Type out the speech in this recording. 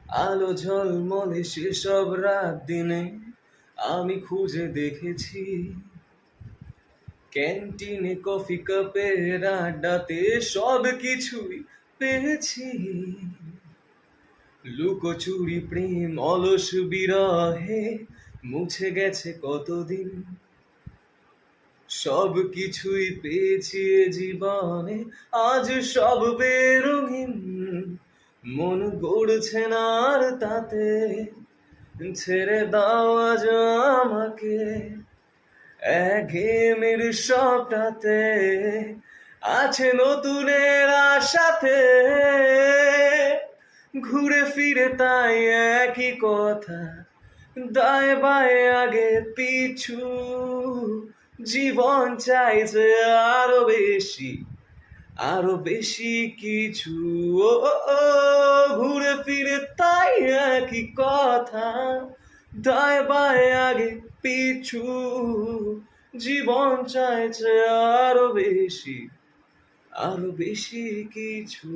আলো ঝলমলে সেসব রাত দিনে আমি খুঁজে দেখেছি, ক্যান্টিনে কফি কাপের আড্ডাতে সব কিছুই পেয়েছি। লুকোচুরি প্রেম অলস বিরহে মুছে গেছে কতদিন, সব কিছুই পেয়েছি এ জীবনে, আজ সব বেরঙিন। মন গড়ছে না আর তাতে, ছেড়ে দাও আজ আমাকে একঘেয়েমির সবটাতে। আছে নতুনের আশাতে, ঘুরে ফিরে তাই একই কথা, দায় বায় আগে পিছু। জীবন চাইছে আরো বেশি, আরো বেশি কিছু। ও ও, ও, ঘুরে ফিরে তাই একই কথা, দায় বায় আগে পিছু। জীবন চাইছে আরো বেশি, আরো বেশি কিছু।